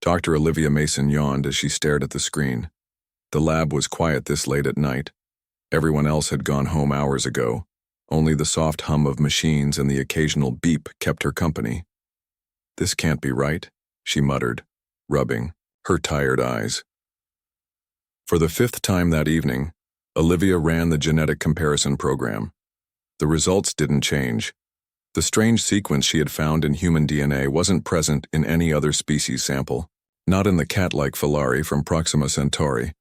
Dr. Olivia Mason yawned as she stared at the screen. The lab was quiet this late at night. Everyone else had gone home hours ago. Only the soft hum of machines and the occasional beep kept her company. "This can't be right," she muttered, rubbing her tired eyes. For the 5th time that evening, Olivia ran the genetic comparison program. The results didn't change. The strange sequence she had found in human DNA wasn't present in any other species sample. Not in the cat-like Filari from Proxima Centauri.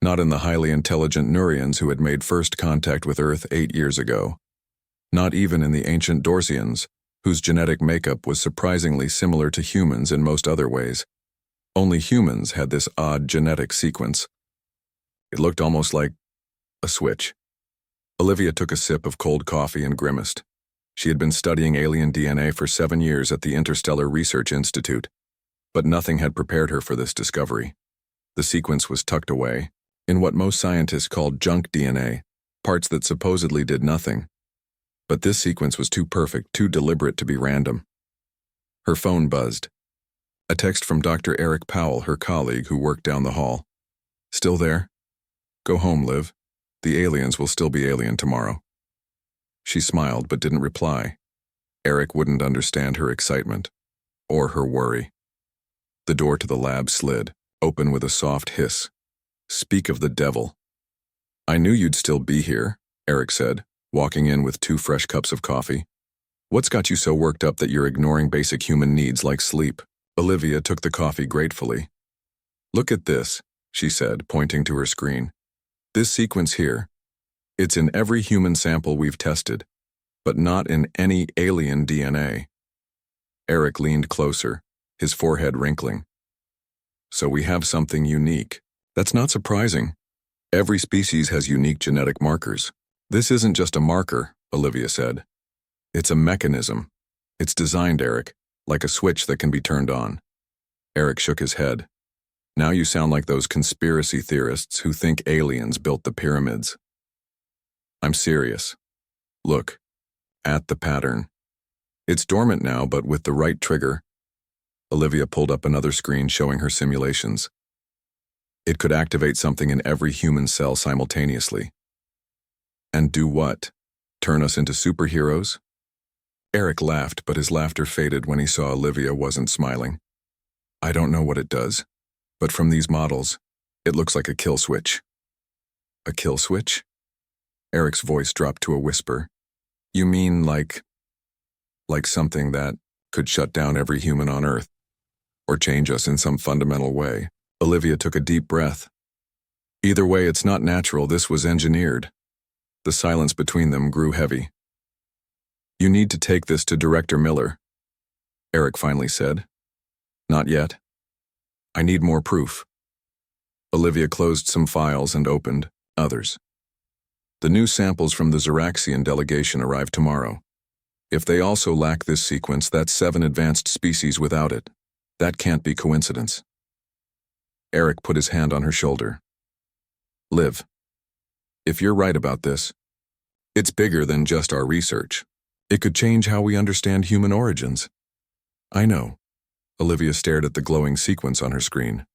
Not in the highly intelligent Neurians who had made first contact with Earth 8 years ago. Not even in the ancient Dorsians, whose genetic makeup was surprisingly similar to humans in most other ways. Only humans had this odd genetic sequence. It looked almost like a switch. Olivia took a sip of cold coffee and grimaced. She had been studying alien DNA for 7 years at the Interstellar Research Institute, but nothing had prepared her for this discovery. The sequence was tucked away, in what most scientists called junk DNA, parts that supposedly did nothing. But this sequence was too perfect, too deliberate to be random. Her phone buzzed. A text from Dr. Eric Powell, her colleague who worked down the hall. "Still there? Go home, Liv. The aliens will still be alien tomorrow." She smiled but didn't reply. Eric wouldn't understand her excitement, or her worry. The door to the lab slid, open with a soft hiss. "Speak of the devil." "I knew you'd still be here," Eric said, walking in with 2 fresh cups of coffee. "What's got you so worked up that you're ignoring basic human needs like sleep?" Olivia took the coffee gratefully. "Look at this," she said, pointing to her screen. "This sequence here. It's in every human sample we've tested, but not in any alien DNA." Eric leaned closer, his forehead wrinkling. "So we have something unique. That's not surprising. Every species has unique genetic markers." "This isn't just a marker," Olivia said. "It's a mechanism. It's designed, Eric, like a switch that can be turned on." Eric shook his head. "Now you sound like those conspiracy theorists who think aliens built the pyramids." "I'm serious. Look, at the pattern. It's dormant now, but with the right trigger." Olivia pulled up another screen showing her simulations. "It could activate something in every human cell simultaneously." "And do what? Turn us into superheroes?" Eric laughed, but his laughter faded when he saw Olivia wasn't smiling. "I don't know what it does, but from these models, it looks like a kill switch." "A kill switch?" Eric's voice dropped to a whisper. "You mean like something that could shut down every human on Earth, or change us in some fundamental way?" Olivia took a deep breath. "Either way, it's not natural. This was engineered." The silence between them grew heavy. "You need to take this to Director Miller," Eric finally said. "Not yet. I need more proof." Olivia closed some files and opened others. "The new samples from the Xeraxian delegation arrive tomorrow. If they also lack this sequence, that's 7 advanced species without it. That can't be coincidence." Eric put his hand on her shoulder. "Liv, if you're right about this, it's bigger than just our research. It could change how we understand human origins." "I know." Olivia stared at the glowing sequence on her screen.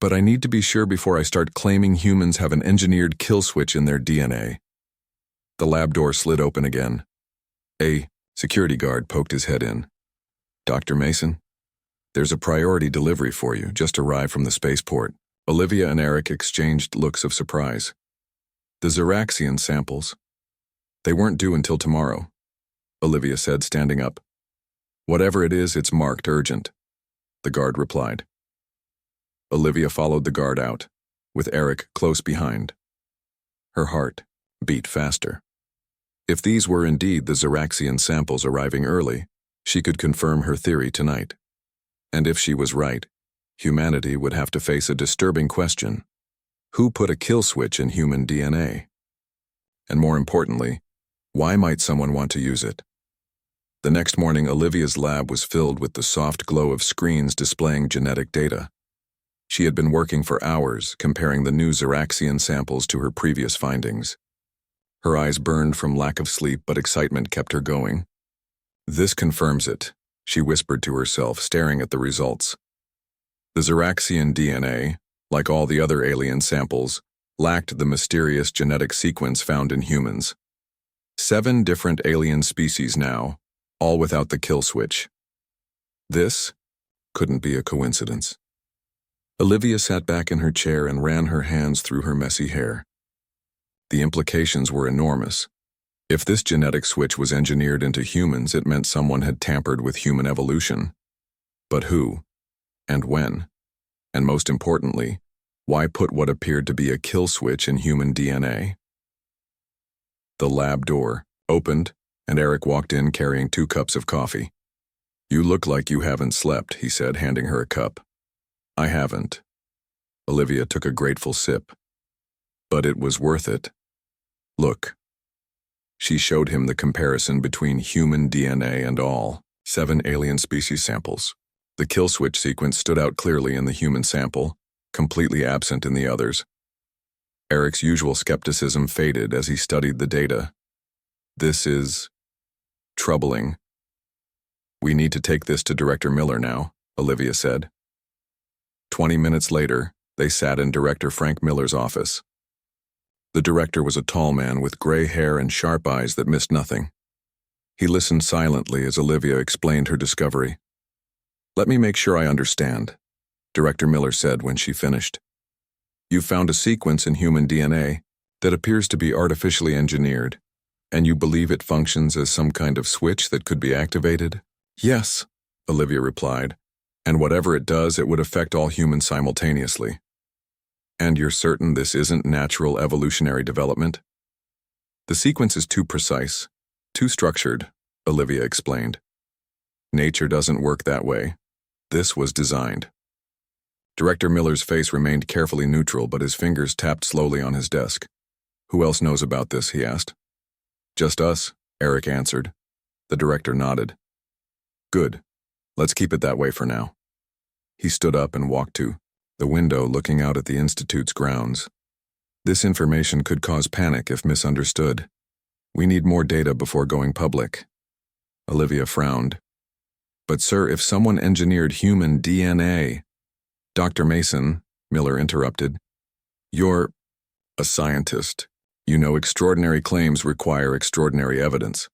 "But I need to be sure before I start claiming humans have an engineered kill switch in their DNA." The lab door slid open again. A security guard poked his head in. "Dr. Mason, there's a priority delivery for you, just arrived from the spaceport." Olivia and Eric exchanged looks of surprise. "The Xeraxian samples. They weren't due until tomorrow," Olivia said, standing up. "Whatever it is, it's marked urgent," the guard replied. Olivia followed the guard out, with Eric close behind. Her heart beat faster. If these were indeed the Xeraxian samples arriving early, she could confirm her theory tonight. And if she was right, humanity would have to face a disturbing question. Who put a kill switch in human DNA? And more importantly, why might someone want to use it? The next morning, Olivia's lab was filled with the soft glow of screens displaying genetic data. She had been working for hours, comparing the new Xeraxian samples to her previous findings. Her eyes burned from lack of sleep, but excitement kept her going. "This confirms it," she whispered to herself, staring at the results. The Xeraxian DNA, like all the other alien samples, lacked the mysterious genetic sequence found in humans. 7 different alien species now, all without the kill switch. This couldn't be a coincidence. Olivia sat back in her chair and ran her hands through her messy hair. The implications were enormous. If this genetic switch was engineered into humans, it meant someone had tampered with human evolution. But who? And when? And most importantly, why put what appeared to be a kill switch in human DNA? The lab door opened, and Eric walked in carrying 2 cups of coffee. "You look like you haven't slept," he said, handing her a cup. "I haven't." Olivia took a grateful sip. "But it was worth it. Look." She showed him the comparison between human DNA and all 7 alien species samples. The kill switch sequence stood out clearly in the human sample, completely absent in the others. Eric's usual skepticism faded as he studied the data. "This is troubling." "We need to take this to Director Miller now," Olivia said. 20 minutes later, they sat in Director Frank Miller's office. The director was a tall man with gray hair and sharp eyes that missed nothing. He listened silently as Olivia explained her discovery. "Let me make sure I understand," Director Miller said when she finished. "You found a sequence in human DNA that appears to be artificially engineered, and you believe it functions as some kind of switch that could be activated?" "Yes," Olivia replied, "and whatever it does, it would affect all humans simultaneously." "And you're certain this isn't natural evolutionary development?" "The sequence is too precise, too structured," Olivia explained. "Nature doesn't work that way. This was designed." Director Miller's face remained carefully neutral, but his fingers tapped slowly on his desk. "Who else knows about this?" he asked. "Just us," Eric answered. The director nodded. "Good. Let's keep it that way for now." He stood up and walked to the window looking out at the Institute's grounds. "This information could cause panic if misunderstood. We need more data before going public." Olivia frowned. "But sir, if someone engineered human DNA—" "Dr. Mason," Miller interrupted, "you're a scientist. You know extraordinary claims require extraordinary evidence.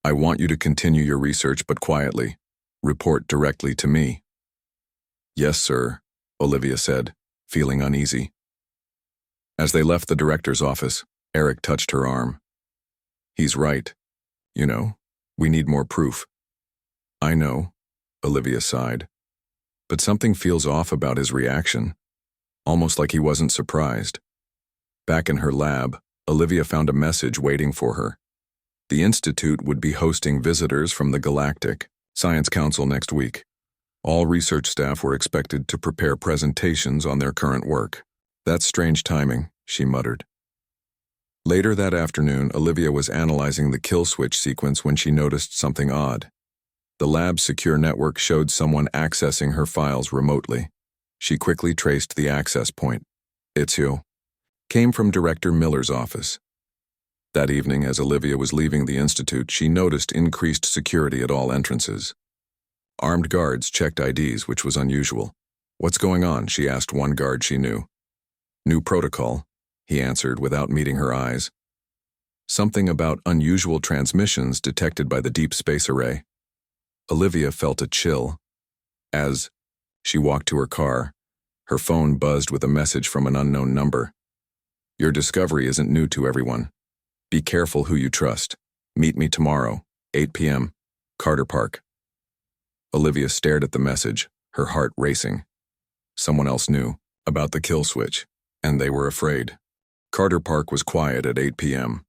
I want you to continue your research, but quietly. Report directly to me." "Yes, sir," Olivia said, feeling uneasy. As they left the director's office, Eric touched her arm. "He's right. You know, we need more proof." "I know," Olivia sighed. "But something feels off about his reaction, almost like he wasn't surprised." Back in her lab, Olivia found a message waiting for her. The Institute would be hosting visitors from the Galactic Science Council next week. All research staff were expected to prepare presentations on their current work. "That's strange timing," she muttered. Later that afternoon, Olivia was analyzing the kill switch sequence when she noticed something odd. The lab's secure network showed someone accessing her files remotely. She quickly traced the access point. "It's you." Came from Director Miller's office. That evening, as Olivia was leaving the Institute, she noticed increased security at all entrances. Armed guards checked IDs, which was unusual. "What's going on?" she asked one guard she knew. "New protocol," he answered without meeting her eyes. "Something about unusual transmissions detected by the deep space array." Olivia felt a chill. As she walked to her car, her phone buzzed with a message from an unknown number. "Your discovery isn't new to everyone. Be careful who you trust. Meet me tomorrow, 8 p.m., Carter Park." Olivia stared at the message, her heart racing. Someone else knew about the kill switch, and they were afraid. Carter Park was quiet at 8 p.m.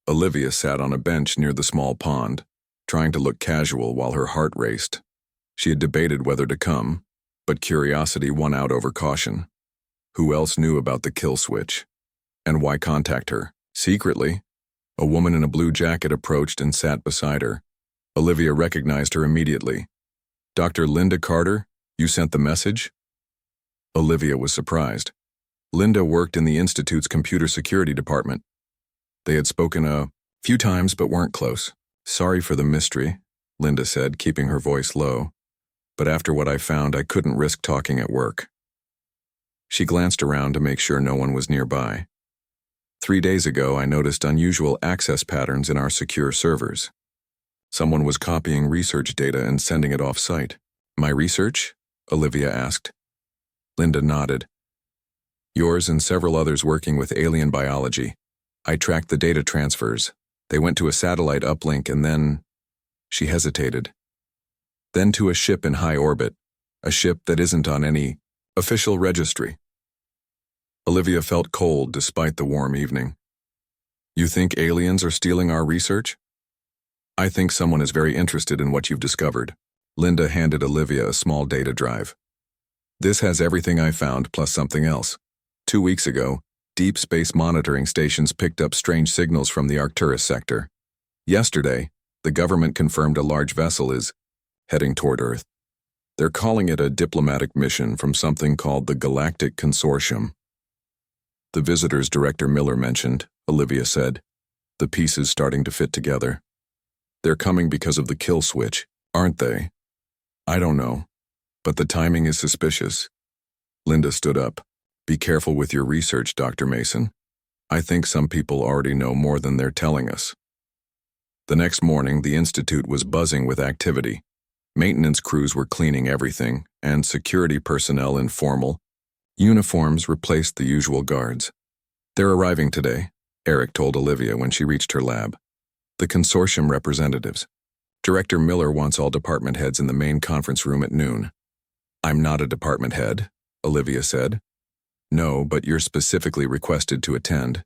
Olivia sat on a bench near the small pond, trying to look casual while her heart raced. She had debated whether to come, but curiosity won out over caution. Who else knew about the kill switch? And why contact her? Secretly, a woman in a blue jacket approached and sat beside her. Olivia recognized her immediately. "Dr. Linda Carter, you sent the message?" Olivia was surprised. Linda worked in the Institute's computer security department. They had spoken a few times but weren't close. "Sorry for the mystery," Linda said, keeping her voice low. but after what I found, I couldn't risk talking at work. She glanced around to make sure no one was nearby. 3 days ago, I noticed unusual access patterns in our secure servers. Someone was copying research data and sending it off-site. My research? Olivia asked. Linda nodded. Yours and several others working with alien biology. I tracked the data transfers. They went to a satellite uplink and then... She hesitated. Then to a ship in high orbit, a ship that isn't on any official registry. Olivia felt cold despite the warm evening. You think aliens are stealing our research? I think someone is very interested in what you've discovered. Linda handed Olivia a small data drive. This has everything I found plus something else. 2 weeks ago, deep space monitoring stations picked up strange signals from the Arcturus sector. Yesterday, the government confirmed a large vessel is heading toward Earth. They're calling it a diplomatic mission from something called the Galactic Consortium. The visitors Director Miller mentioned, Olivia said. The pieces starting to fit together. They're coming because of the kill switch, aren't they? I don't know, but the timing is suspicious. Linda stood up. Be careful with your research, Dr. Mason. I think some people already know more than they're telling us. The next morning, the Institute was buzzing with activity. Maintenance crews were cleaning everything, and security personnel in formal uniforms replaced the usual guards. They're arriving today, Eric told Olivia when she reached her lab. The consortium representatives. Director Miller wants all department heads in the main conference room at noon. I'm not a department head, Olivia said. No, but you're specifically requested to attend.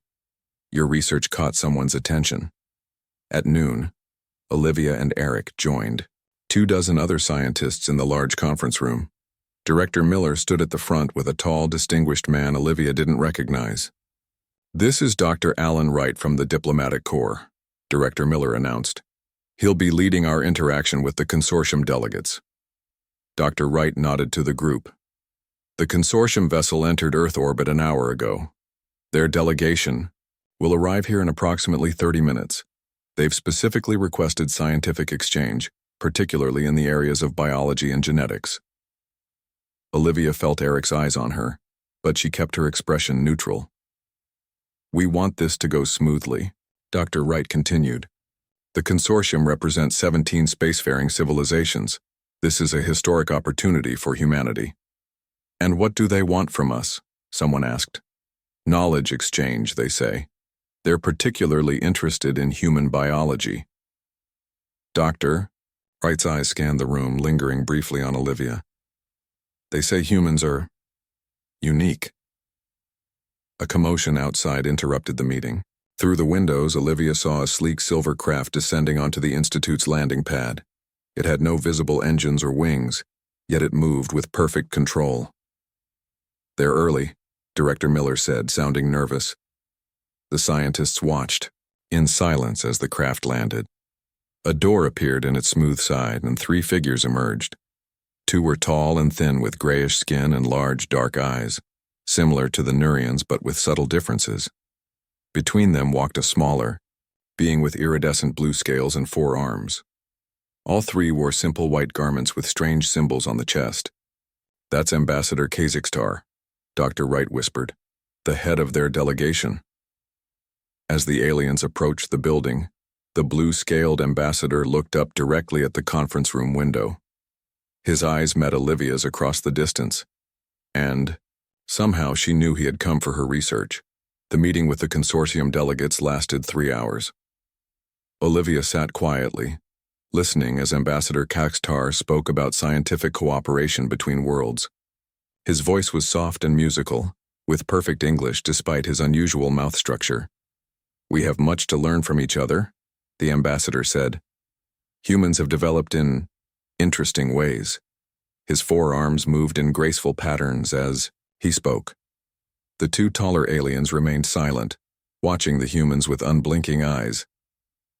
Your research caught someone's attention. At noon, Olivia and Eric joined. 24 other scientists in the large conference room. Director Miller stood at the front with a tall, distinguished man Olivia didn't recognize. This is Dr. Alan Wright from the Diplomatic Corps, Director Miller announced. He'll be leading our interaction with the consortium delegates. Dr. Wright nodded to the group. The consortium vessel entered Earth orbit an hour ago. Their delegation will arrive here in approximately 30 minutes. They've specifically requested scientific exchange, particularly in the areas of biology and genetics. Olivia felt Eric's eyes on her, but she kept her expression neutral. We want this to go smoothly, Dr. Wright continued. The consortium represents 17 spacefaring civilizations. This is a historic opportunity for humanity. And what do they want from us? Someone asked. Knowledge exchange, they say. They're particularly interested in human biology. Doctor, Wright's eyes scanned the room, lingering briefly on Olivia. They say humans are unique. A commotion outside interrupted the meeting. Through the windows, Olivia saw a sleek silver craft descending onto the Institute's landing pad. It had no visible engines or wings, yet it moved with perfect control. They're early, Director Miller said, sounding nervous. The scientists watched, in silence as the craft landed. A door appeared in its smooth side, and 3 figures emerged. 2 were tall and thin with grayish skin and large, dark eyes, similar to the Nurians but with subtle differences. Between them walked a smaller being with iridescent blue scales and 4 arms. All 3 wore simple white garments with strange symbols on the chest. That's Ambassador Kazakhstar, Dr. Wright whispered, the head of their delegation. As the aliens approached the building, the blue-scaled ambassador looked up directly at the conference room window. His eyes met Olivia's across the distance, and somehow she knew he had come for her research. The meeting with the consortium delegates lasted 3 hours. Olivia sat quietly, listening as Ambassador Kazakhstar spoke about scientific cooperation between worlds. His voice was soft and musical, with perfect English despite his unusual mouth structure. We have much to learn from each other, the ambassador said. Humans have developed in interesting ways. His forearms moved in graceful patterns as he spoke. The 2 taller aliens remained silent, watching the humans with unblinking eyes.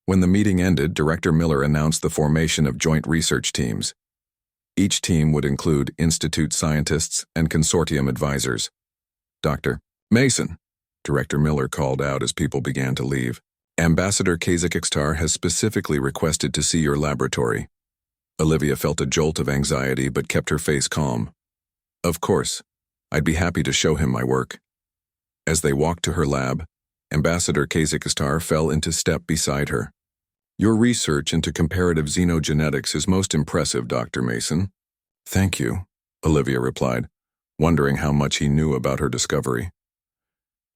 When the meeting ended, Director Miller announced the formation of joint research teams. Each team would include Institute scientists and consortium advisors. Dr. Mason, Director Miller called out as people began to leave. Ambassador Kazakhstar has specifically requested to see your laboratory. Olivia felt a jolt of anxiety but kept her face calm. Of course, I'd be happy to show him my work. As they walked to her lab, Ambassador Kazakhstar fell into step beside her. Your research into comparative xenogenetics is most impressive, Dr. Mason. Thank you, Olivia replied, wondering how much he knew about her discovery.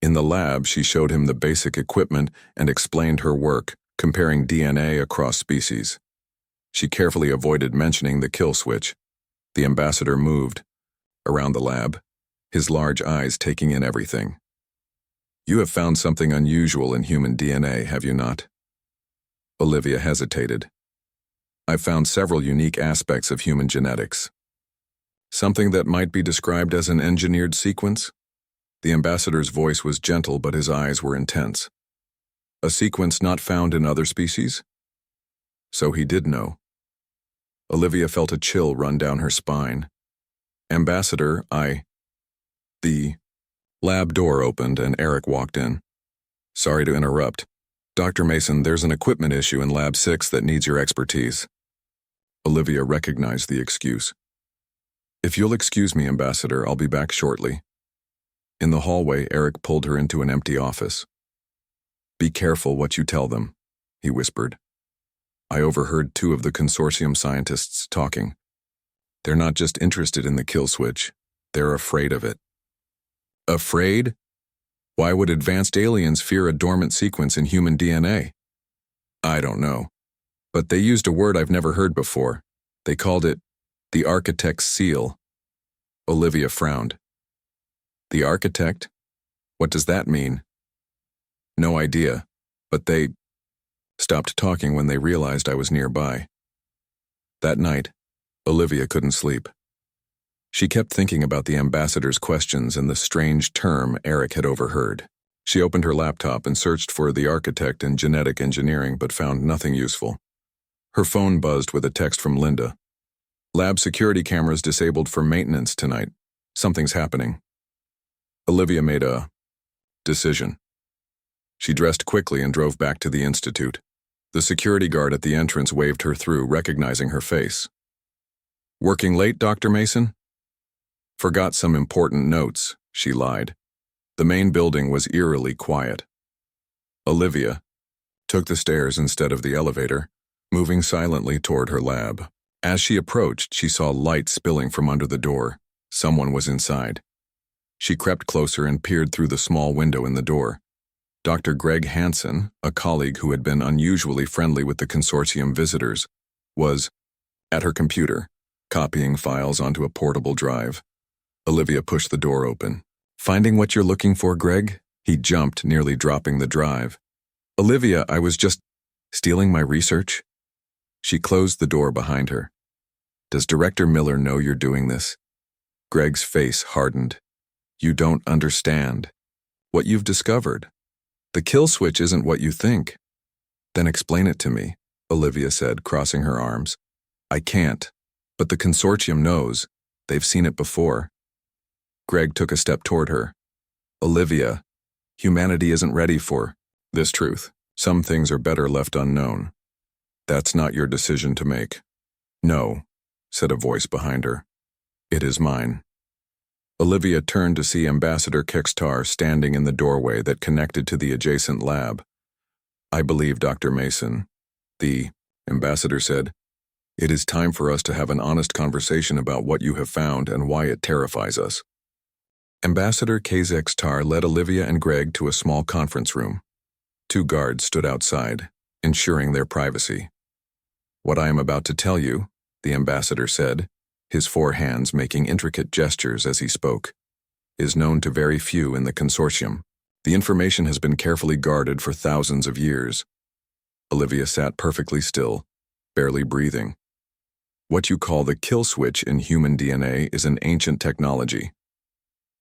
In the lab, she showed him the basic equipment and explained her work, comparing DNA across species. She carefully avoided mentioning the kill switch. The ambassador moved around the lab, his large eyes taking in everything. You have found something unusual in human DNA, have you not? Olivia hesitated. I've found several unique aspects of human genetics. Something that might be described as an engineered sequence? The ambassador's voice was gentle, but his eyes were intense. A sequence not found in other species? So he did know. Olivia felt a chill run down her spine. Ambassador, The lab door opened and Eric walked in. Sorry to interrupt. Dr. Mason, there's an equipment issue in Lab 6 that needs your expertise. Olivia recognized the excuse. If you'll excuse me, Ambassador, I'll be back shortly. In the hallway, Eric pulled her into an empty office. Be careful what you tell them, he whispered. I overheard 2 of the consortium scientists talking. They're not just interested in the kill switch, they're afraid of it. Afraid? Why would advanced aliens fear a dormant sequence in human DNA? I don't know. But they used a word I've never heard before. They called it the architect's seal. Olivia frowned. The architect? What does that mean? No idea, but they stopped talking when they realized I was nearby. That night, Olivia couldn't sleep. She kept thinking about the ambassador's questions and the strange term Eric had overheard. She opened her laptop and searched for the architect in genetic engineering but found nothing useful. Her phone buzzed with a text from Linda. Lab security cameras disabled for maintenance tonight. Something's happening. Olivia made a decision. She dressed quickly and drove back to the institute. The security guard at the entrance waved her through, recognizing her face. Working late, Dr. Mason? Forgot some important notes, she lied. The main building was eerily quiet. Olivia took the stairs instead of the elevator, moving silently toward her lab. As she approached, she saw light spilling from under the door. Someone was inside. She crept closer and peered through the small window in the door. Dr. Greg Hansen, a colleague who had been unusually friendly with the consortium visitors, was at her computer, copying files onto a portable drive. Olivia pushed the door open. Finding what you're looking for, Greg? He jumped, nearly dropping the drive. Olivia, I was just stealing my research. She closed the door behind her. Does Director Miller know you're doing this? Greg's face hardened. You don't understand. What you've discovered. The kill switch isn't what you think. Then explain it to me, Olivia said, crossing her arms. I can't. But the consortium knows. They've seen it before. Greg took a step toward her. Olivia, humanity isn't ready for this truth. Some things are better left unknown. That's not your decision to make. No, said a voice behind her. It is mine. Olivia turned to see Ambassador Kextar standing in the doorway that connected to the adjacent lab. I believe, Dr. Mason, the ambassador said, it is time for us to have an honest conversation about what you have found and why it terrifies us. Ambassador Kextar led Olivia and Greg to a small conference room. 2 guards stood outside, ensuring their privacy. What I am about to tell you, the ambassador said, his 4 hands making intricate gestures as he spoke, is known to very few in the consortium. The information has been carefully guarded for thousands of years. Olivia sat perfectly still, barely breathing. What you call the kill switch in human DNA is an ancient technology.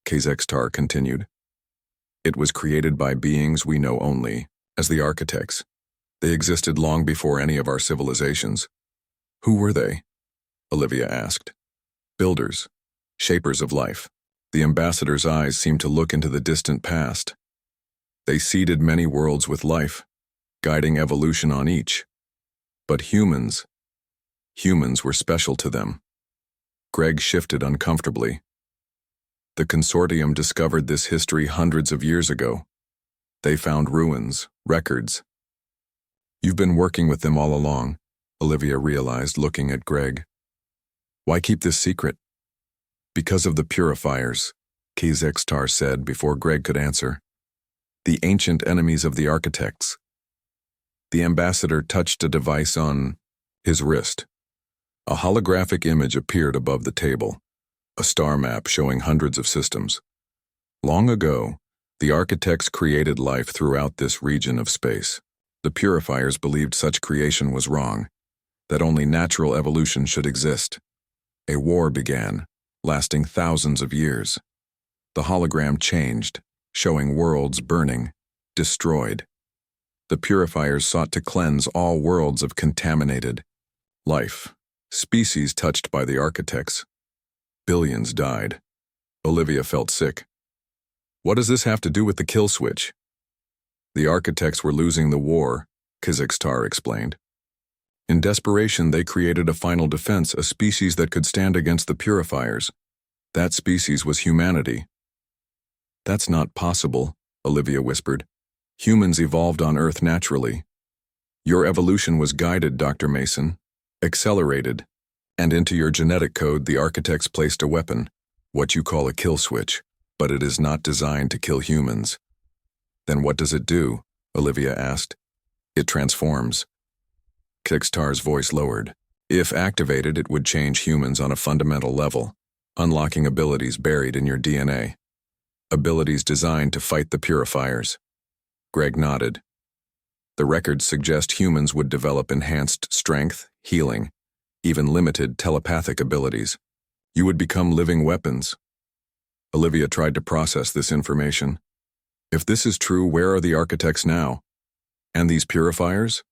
Kextar continued. It was created by beings we know only as the architects. They existed long before any of our civilizations. Who were they? Olivia asked. Builders, shapers of life. The ambassador's eyes seemed to look into the distant past. They seeded many worlds with life, guiding evolution on each. But humans, Humans were special to them. Greg shifted uncomfortably. The consortium discovered this history hundreds of years ago. They found ruins, records. You've been working with them all along, Olivia realized, looking at Greg. Why keep this secret? Because of the purifiers, Kazextar said before Greg could answer. The ancient enemies of the architects. The ambassador touched a device on his wrist. A holographic image appeared above the table, a star map showing hundreds of systems. Long ago, the architects created life throughout this region of space. The purifiers believed such creation was wrong, that only natural evolution should exist. A war began, lasting thousands of years. The hologram changed, showing worlds burning, destroyed. The purifiers sought to cleanse all worlds of contaminated life, species touched by the architects. Billions died. Olivia felt sick. What does this have to do with the kill switch? The architects were losing the war, Kazextar explained. In desperation, they created a final defense, a species that could stand against the purifiers. That species was humanity. That's not possible, Olivia whispered. Humans evolved on Earth naturally. Your evolution was guided, Dr. Mason, accelerated, and into your genetic code the architects placed a weapon, what you call a kill switch, but it is not designed to kill humans. Then what does it do? Olivia asked. It transforms. Kixtar's voice lowered. If activated, it would change humans on a fundamental level, unlocking abilities buried in your DNA. Abilities designed to fight the purifiers. Greg nodded. The records suggest humans would develop enhanced strength, healing, even limited telepathic abilities. You would become living weapons. Olivia tried to process this information. If this is true, where are the architects now? And these purifiers?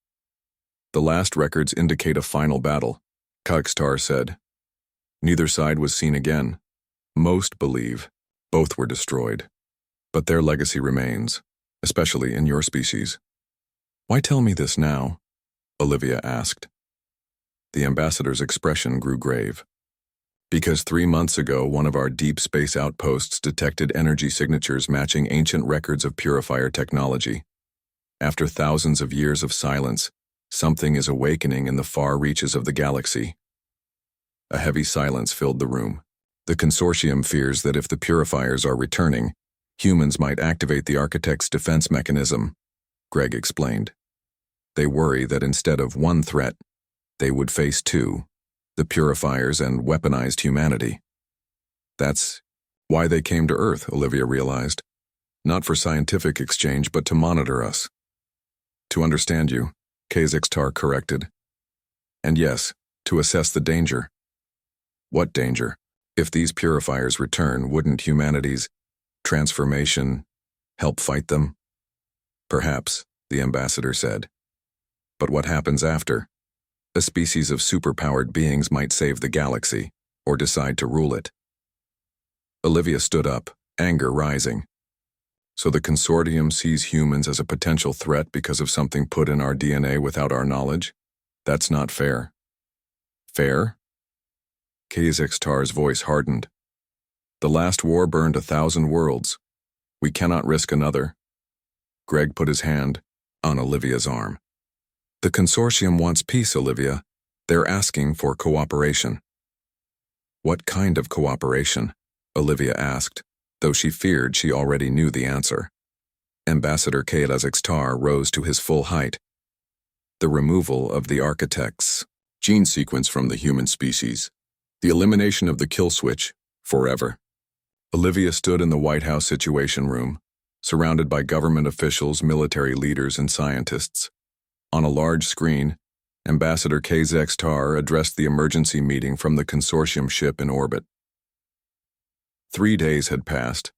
The last records indicate a final battle, Kogstar said. Neither side was seen again. Most believe both were destroyed. But their legacy remains, especially in your species. Why tell me this now? Olivia asked. The ambassador's expression grew grave. Because 3 months ago, one of our deep space outposts detected energy signatures matching ancient records of purifier technology. After thousands of years of silence, something is awakening in the far reaches of the galaxy. A heavy silence filled the room. The consortium fears that if the purifiers are returning, humans might activate the architect's defense mechanism, Greg explained. They worry that instead of one threat, they would face two, the purifiers and weaponized humanity. That's why they came to Earth, Olivia realized. Not for scientific exchange, but to monitor us. To understand you, Kazextar corrected. And yes, to assess the danger. What danger? If these purifiers return, wouldn't humanity's transformation help fight them? Perhaps, the ambassador said. But what happens after? A species of superpowered beings might save the galaxy, or decide to rule it. Olivia stood up, anger rising. So the consortium sees humans as a potential threat because of something put in our DNA without our knowledge? That's not fair. Fair? Kazextar's voice hardened. The last war burned 1,000 worlds. We cannot risk another. Greg put his hand on Olivia's arm. The consortium wants peace, Olivia. They're asking for cooperation. What kind of cooperation? Olivia asked, though she feared she already knew the answer. Ambassador Kazextar rose to his full height. The removal of the architect's gene sequence from the human species. The elimination of the kill switch, forever. Olivia stood in the White House Situation Room, surrounded by government officials, military leaders, and scientists. On a large screen, Ambassador Kazextar addressed the emergency meeting from the consortium ship in orbit. 3 days had passed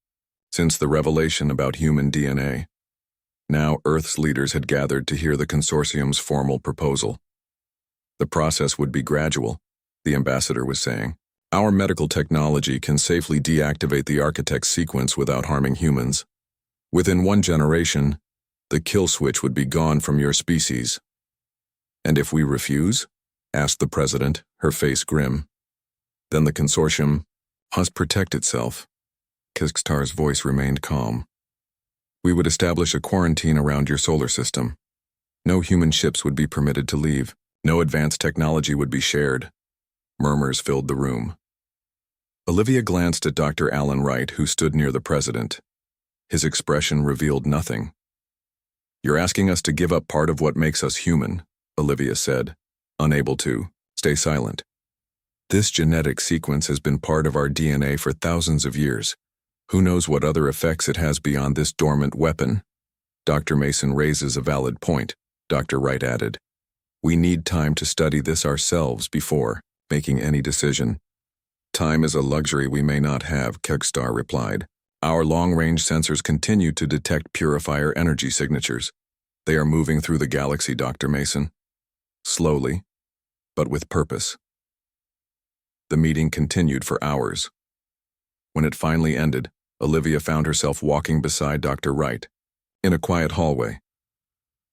since the revelation about human DNA. Now Earth's leaders had gathered to hear the consortium's formal proposal. The process would be gradual, the ambassador was saying. Our medical technology can safely deactivate the architect's sequence without harming humans. Within 1 generation, the kill switch would be gone from your species. And if we refuse? asked the president, her face grim. Then the consortium must protect itself. Kickstar's voice remained calm. We would establish a quarantine around your solar system. No human ships would be permitted to leave. No advanced technology would be shared. Murmurs filled the room. Olivia glanced at Dr. Alan Wright, who stood near the president. His expression revealed nothing. You're asking us to give up part of what makes us human, Olivia said, unable to stay silent. This genetic sequence has been part of our DNA for thousands of years. Who knows what other effects it has beyond this dormant weapon? Dr. Mason raises a valid point, Dr. Wright added. We need time to study this ourselves before making any decision. Time is a luxury we may not have, Kegstar replied. Our long-range sensors continue to detect purifier energy signatures. They are moving through the galaxy, Dr. Mason. Slowly, but with purpose. The meeting continued for hours. When it finally ended, Olivia found herself walking beside Dr. Wright, in a quiet hallway.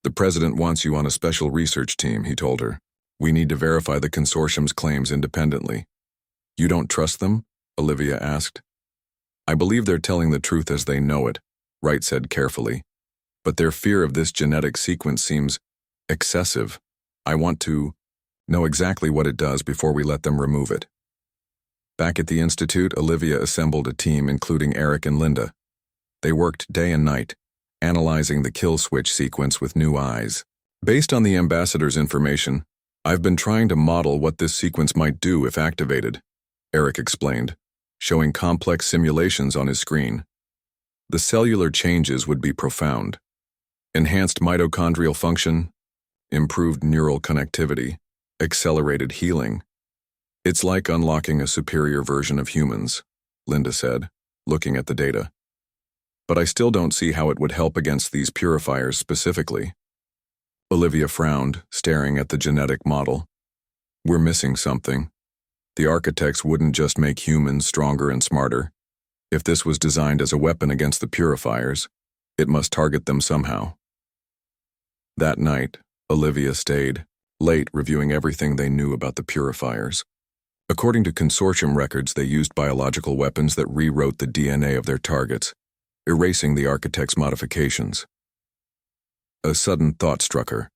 The president wants you on a special research team, he told her. We need to verify the consortium's claims independently. You don't trust them? Olivia asked. I believe they're telling the truth as they know it, Wright said carefully. But their fear of this genetic sequence seems excessive. I want to know exactly what it does before we let them remove it. Back at the Institute, Olivia assembled a team including Eric and Linda. They worked day and night, analyzing the kill switch sequence with new eyes. Based on the ambassador's information, I've been trying to model what this sequence might do if activated, Eric explained, showing complex simulations on his screen. The cellular changes would be profound. Enhanced mitochondrial function, improved neural connectivity, accelerated healing. It's like unlocking a superior version of humans, Linda said, looking at the data. But I still don't see how it would help against these purifiers specifically. Olivia frowned, staring at the genetic model. We're missing something. The architects wouldn't just make humans stronger and smarter. If this was designed as a weapon against the purifiers, it must target them somehow. That night, Olivia stayed, late reviewing everything they knew about the purifiers. According to consortium records, they used biological weapons that rewrote the DNA of their targets, erasing the architect's modifications. A sudden thought struck her.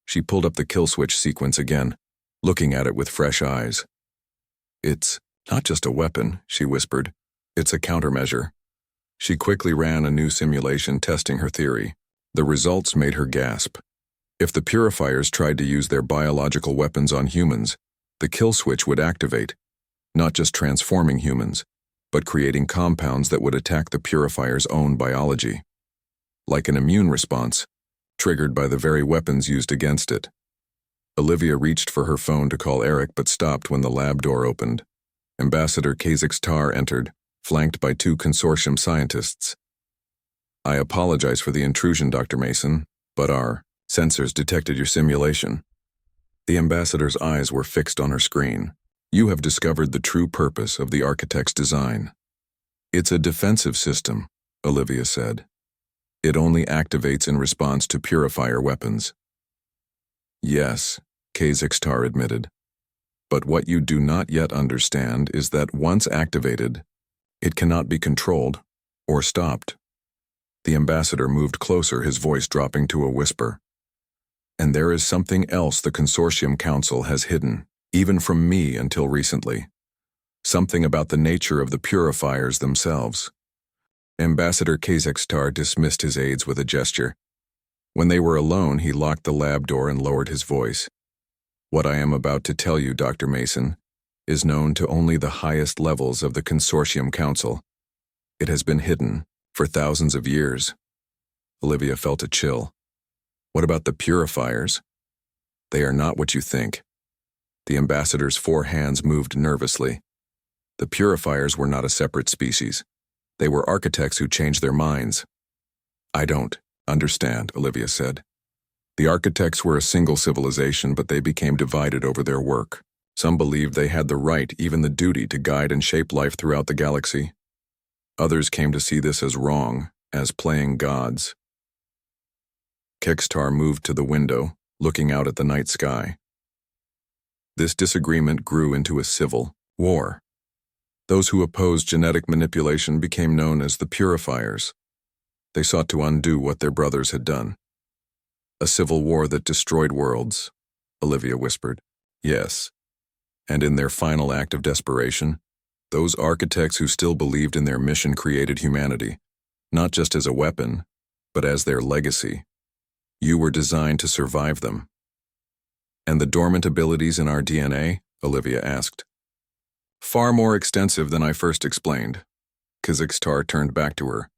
She pulled up the kill switch sequence again, looking at it with fresh eyes. It's not just a weapon, she whispered. It's a countermeasure. She quickly ran a new simulation testing her theory. The results made her gasp. If the purifiers tried to use their biological weapons on humans, the kill switch would activate, not just transforming humans, but creating compounds that would attack the purifier's own biology. Like an immune response, triggered by the very weapons used against it. Olivia reached for her phone to call Eric but stopped when the lab door opened. Ambassador Kazakhstar entered, flanked by two consortium scientists. I apologize for the intrusion, Dr. Mason, but our sensors detected your simulation. The ambassador's eyes were fixed on her screen. You have discovered the true purpose of the architect's design. It's a defensive system, Olivia said. It only activates in response to purifier weapons. Yes, Kazakhstar admitted. But what you do not yet understand is that once activated, it cannot be controlled or stopped. The ambassador moved closer, his voice dropping to a whisper. And there is something else the Consortium Council has hidden, even from me until recently. Something about the nature of the purifiers themselves. Ambassador Kazakhstar dismissed his aides with a gesture. When they were alone, he locked the lab door and lowered his voice. What I am about to tell you, Dr. Mason, is known to only the highest levels of the Consortium Council. It has been hidden for thousands of years. Olivia felt a chill. What about the purifiers? They are not what you think. The ambassador's four hands moved nervously. The purifiers were not a separate species. They were architects who changed their minds. I don't understand, Olivia said. The architects were a single civilization, but they became divided over their work. Some believed they had the right, even the duty, to guide and shape life throughout the galaxy. Others came to see this as wrong, as playing gods. Kekstar moved to the window, looking out at the night sky. This disagreement grew into a civil war. Those who opposed genetic manipulation became known as the Purifiers. They sought to undo what their brothers had done. A civil war that destroyed worlds, Olivia whispered. Yes. And in their final act of desperation, those architects who still believed in their mission created humanity, not just as a weapon, but as their legacy. You were designed to survive them. And the dormant abilities in our DNA? Olivia asked. Far more extensive than I first explained. Kazakhstar turned back to her.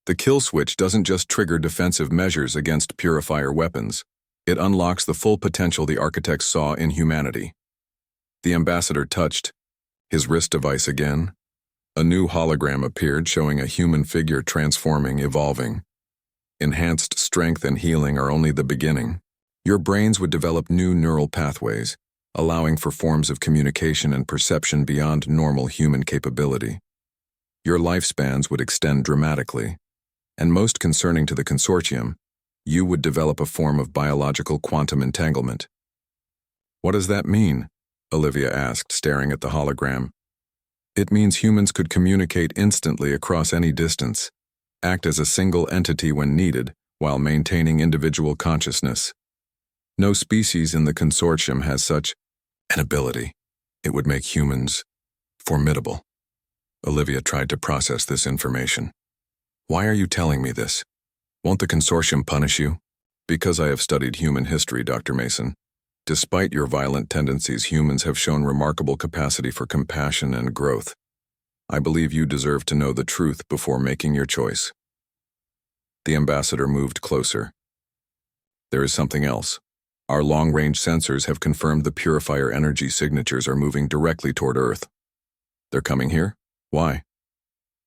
The kill switch doesn't just trigger defensive measures against purifier weapons. It unlocks the full potential the architects saw in humanity. The ambassador touched his wrist device again. A new hologram appeared showing a human figure transforming, evolving. Enhanced strength and healing are only the beginning. Your brains would develop new neural pathways, allowing for forms of communication and perception beyond normal human capability. Your lifespans would extend dramatically. And most concerning to the consortium, you would develop a form of biological quantum entanglement. What does that mean? Olivia asked, staring at the hologram. It means humans could communicate instantly across any distance, act as a single entity when needed, while maintaining individual consciousness. No species in the consortium has such an ability. It would make humans formidable. Olivia tried to process this information. Why are you telling me this? Won't the consortium punish you? Because I have studied human history, Dr. Mason. Despite your violent tendencies, humans have shown remarkable capacity for compassion and growth. I believe you deserve to know the truth before making your choice. The ambassador moved closer. There is something else. Our long-range sensors have confirmed the purifier energy signatures are moving directly toward Earth. They're coming here? Why?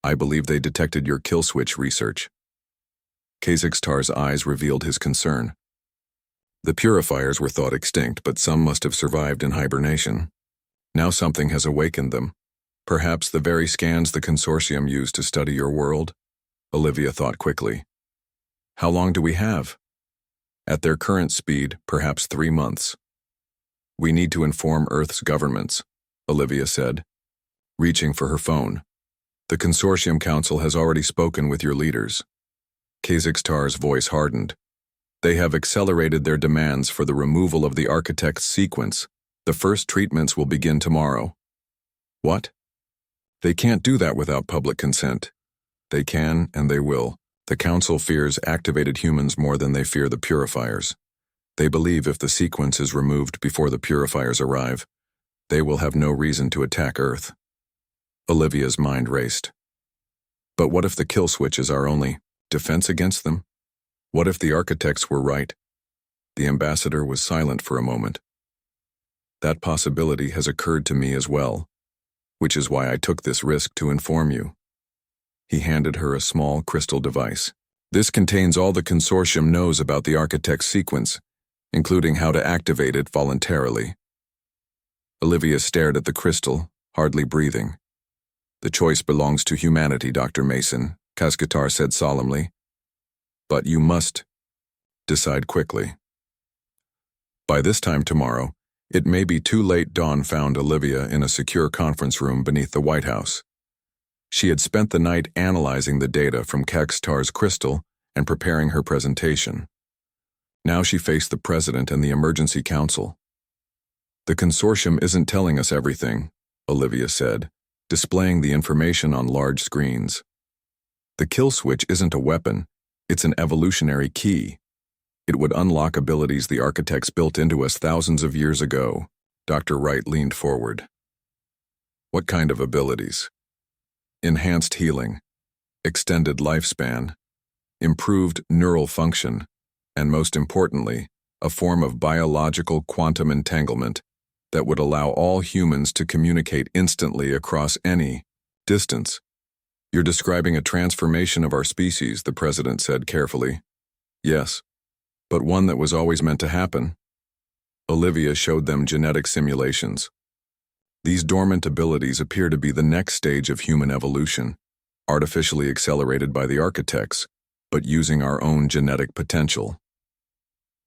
I believe they detected your kill switch research. Kazakhstar's eyes revealed his concern. The purifiers were thought extinct, but some must have survived in hibernation. Now something has awakened them. Perhaps the very scans the consortium used to study your world? Olivia thought quickly. How long do we have? At their current speed, perhaps 3 months. We need to inform Earth's governments, Olivia said, reaching for her phone. The Consortium Council has already spoken with your leaders. Kazakhstar's voice hardened. They have accelerated their demands for the removal of the architect's sequence. The first treatments will begin tomorrow. What? They can't do that without public consent. They can, and they will. The Council fears activated humans more than they fear the purifiers. They believe if the sequence is removed before the purifiers arrive, they will have no reason to attack Earth. Olivia's mind raced. But what if the kill switches are only defense against them? What if the architects were right? The ambassador was silent for a moment. That possibility has occurred to me as well, which is why I took this risk to inform you. He handed her a small crystal device. This contains all the consortium knows about the architect's sequence, including how to activate it voluntarily. Olivia stared at the crystal, hardly breathing. The choice belongs to humanity, Dr. Mason, Kazakhstar said solemnly. But you must decide quickly. By this time tomorrow, it may be too late. Dawn found Olivia in a secure conference room beneath the White House. She had spent the night analyzing the data from Kazakhstar's crystal and preparing her presentation. Now she faced the president and the emergency council. The consortium isn't telling us everything, Olivia said, displaying the information on large screens. The kill switch isn't a weapon, it's an evolutionary key. It would unlock abilities the architects built into us thousands of years ago. Dr. Wright leaned forward. What kind of abilities? Enhanced healing, extended lifespan, improved neural function, and most importantly, a form of biological quantum entanglement that would allow all humans to communicate instantly across any distance. You're describing a transformation of our species, the president said carefully. Yes, but one that was always meant to happen. Olivia showed them genetic simulations. These dormant abilities appear to be the next stage of human evolution, artificially accelerated by the architects, but using our own genetic potential.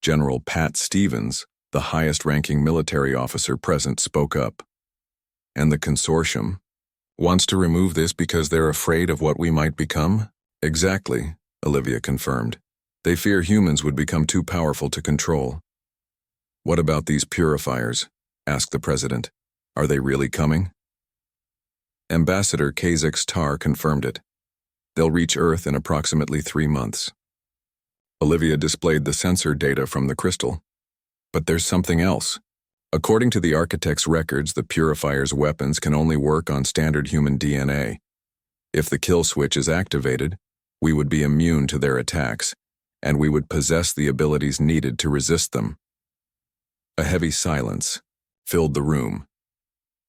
General Pat Stevens, The highest-ranking military officer present spoke up. And the consortium wants to remove this because they're afraid of what we might become? Exactly, Olivia confirmed. They fear humans would become too powerful to control. What about these purifiers? Asked the president. Are they really coming? Ambassador Kazakh confirmed it. They'll reach Earth in approximately 3 months. Olivia displayed the sensor data from the crystal. But there's something else. According to the architect's records, the purifier's weapons can only work on standard human DNA. If the kill switch is activated, we would be immune to their attacks, and we would possess the abilities needed to resist them. A heavy silence filled the room.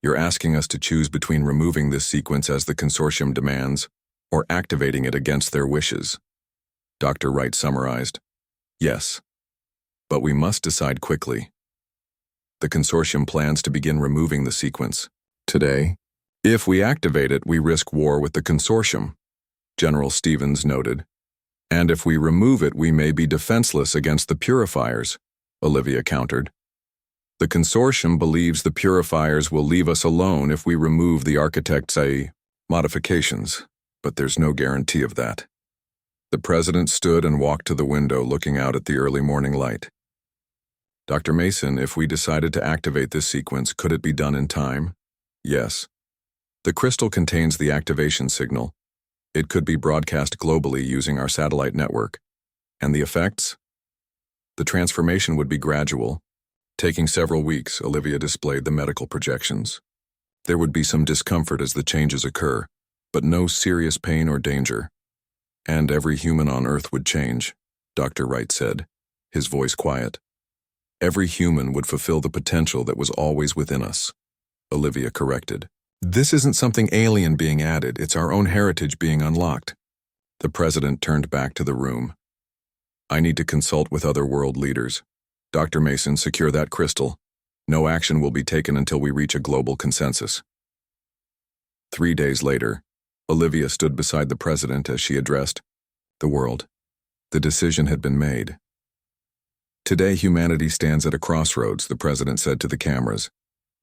You're asking us to choose between removing this sequence as the consortium demands, or activating it against their wishes. Dr. Wright summarized. Yes. But we must decide quickly. The consortium plans to begin removing the sequence today. If we activate it, we risk war with the consortium, General Stevens noted. And if we remove it, we may be defenseless against the purifiers, Olivia countered. The consortium believes the purifiers will leave us alone if we remove the architect's modifications, but there's no guarantee of that. The president stood and walked to the window, looking out at the early morning light. Dr. Mason, if we decided to activate this sequence, could it be done in time? Yes. The crystal contains the activation signal. It could be broadcast globally using our satellite network. And the effects? The transformation would be gradual. Taking several weeks, Olivia displayed the medical projections. There would be some discomfort as the changes occur, but no serious pain or danger. And every human on Earth would change, Dr. Wright said, his voice quiet. Every human would fulfill the potential that was always within us, Olivia corrected. This isn't something alien being added, it's our own heritage being unlocked. The president turned back to the room. I need to consult with other world leaders. Dr. Mason, secure that crystal. No action will be taken until we reach a global consensus. 3 days later, Olivia stood beside the president as she addressed the world. The decision had been made. Today, humanity stands at a crossroads, the president said to the cameras.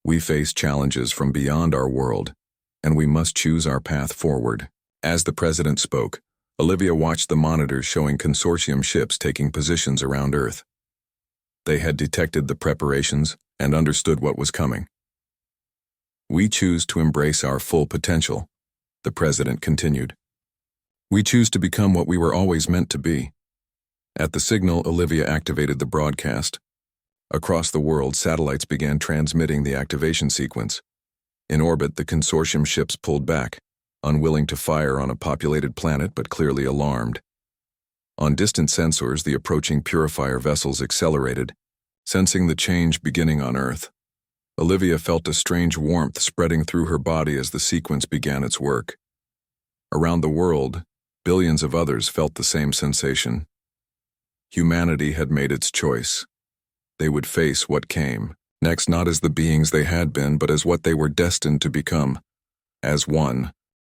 We face challenges from beyond our world, and we must choose our path forward. As the president spoke, Olivia watched the monitors showing consortium ships taking positions around Earth. They had detected the preparations and understood what was coming. We choose to embrace our full potential, the president continued. We choose to become what we were always meant to be. At the signal, Olivia activated the broadcast. Across the world, satellites began transmitting the activation sequence. In orbit, the consortium ships pulled back, unwilling to fire on a populated planet but clearly alarmed. On distant sensors, the approaching purifier vessels accelerated, sensing the change beginning on Earth. Olivia felt a strange warmth spreading through her body as the sequence began its work. Around the world, billions of others felt the same sensation. Humanity had made its choice. They would face what came next, not as the beings they had been, but as what they were destined to become, as one